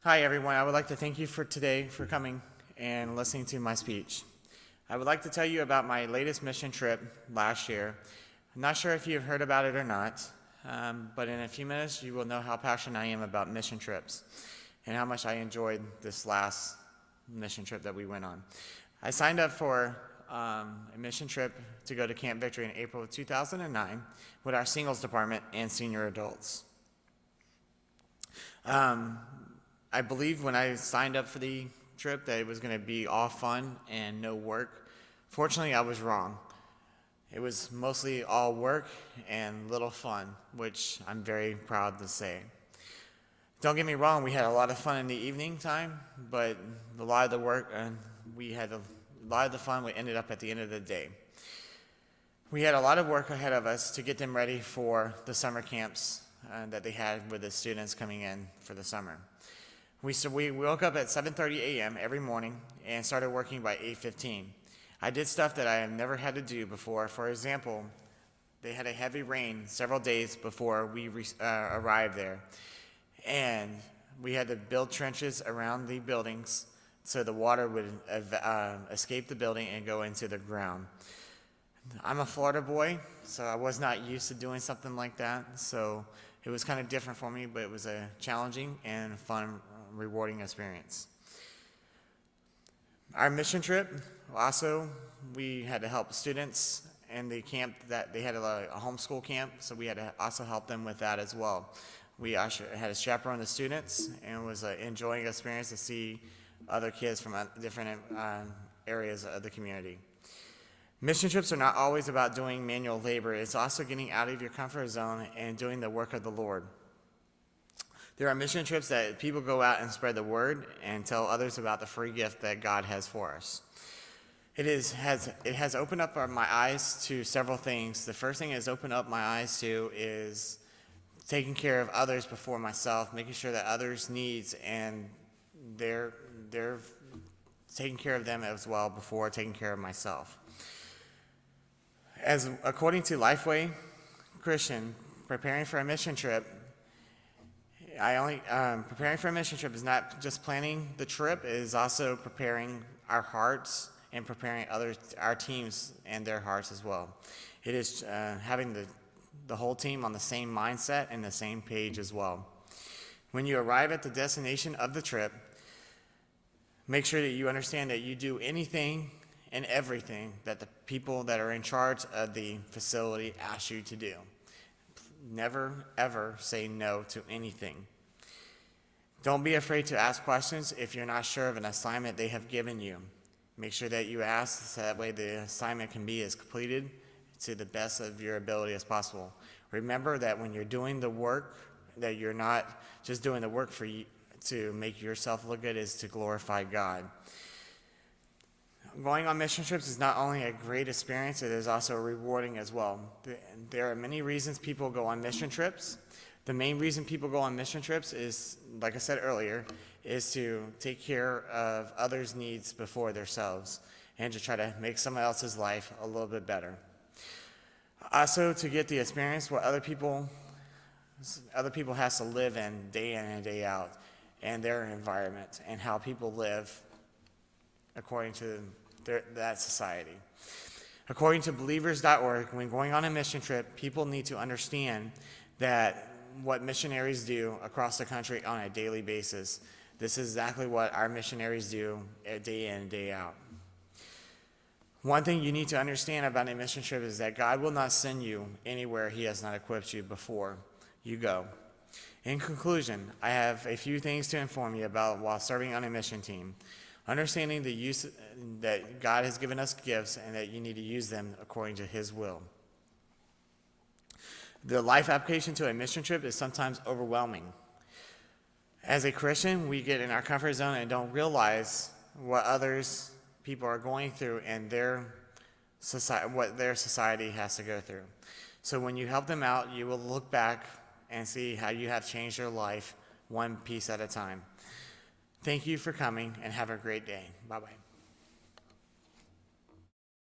Hi, everyone. I would like to thank you for today for coming and listening to my speech. I would like to tell you about my latest mission trip last year. I'm not sure if you've heard about it or not, but in a few minutes you will know how passionate I am about mission trips and how much I enjoyed this last mission trip that we went on. I signed up for a mission trip to go to Camp Victory in April of 2009 with our singles department and senior adults. I believed when I signed up for the trip that it was going to be all fun and no work. Fortunately, I was wrong. It was mostly all work and little fun, which I'm very proud to say. Don't get me wrong, we had a lot of fun in the evening time, but a lot of the work and a lot of the fun ended up at the end of the day. We had a lot of work ahead of us to get them ready for the summer camps that they had with the students coming in for the summer. We woke up at 7:30 a.m. every morning and started working by 8:15. I did stuff that I have never had to do before. For example, they had a heavy rain several days before we arrived there, and we had to build trenches around the buildings so the water would escape the building and go into the ground. I'm a Florida boy, so I was not used to doing something like that, so it was kind of different for me, but it was a challenging and fun, rewarding experience. Our mission trip, also, we had to help students in the camp that they had a homeschool camp, so we had to also help them with that as well. We actually had to chaperone the students, and it was an enjoying experience to see other kids from different areas of the community. Mission trips are not always about doing manual labor. It's also getting out of your comfort zone and doing the work of the Lord. There are mission trips that people go out and spread the word and tell others about the free gift that God has for us. It has opened up my eyes to several things. The first thing it has opened up my eyes to is taking care of others before myself, making sure that others' needs and they're taking care of them as well before taking care of myself. As according to Lifeway Christian, preparing for a mission trip is not just planning the trip, it is also preparing our hearts and preparing our teams and their hearts as well. It is having the whole team on the same mindset and the same page as well. When you arrive at the destination of the trip, make sure that you understand that you do anything and everything that the people that are in charge of the facility ask you to do. Never, ever say no to anything. Don't be afraid to ask questions if you're not sure of an assignment they have given you. Make sure that you ask so that way the assignment can be as completed to the best of your ability as possible. Remember that when you're doing the work, that you're not just doing the work for you to make yourself look good, is to glorify God. Going on mission trips is not only a great experience, it is also rewarding as well. There are many reasons people go on mission trips. The main reason people go on mission trips is, like I said earlier, is to take care of others' needs before themselves and to try to make someone else's life a little bit better. Also, to get the experience what other people has to live in and day out, and their environment, and how people live according to that society. According to believers.org, when going on a mission trip, people need to understand that what missionaries do across the country on a daily basis. This is exactly what our missionaries do day in and day out. One thing you need to understand about a mission trip is that God will not send you anywhere He has not equipped you before you go. In conclusion, I have a few things to inform you about while serving on a mission team. Understanding the use that God has given us gifts and that you need to use them according to His will. The life application to a mission trip is sometimes overwhelming. As a Christian, we get in our comfort zone and don't realize what others people are going through and what their society has to go through. So when you help them out, you will look back and see how you have changed your life one piece at a time. Thank you for coming, and have a great day. Bye-bye.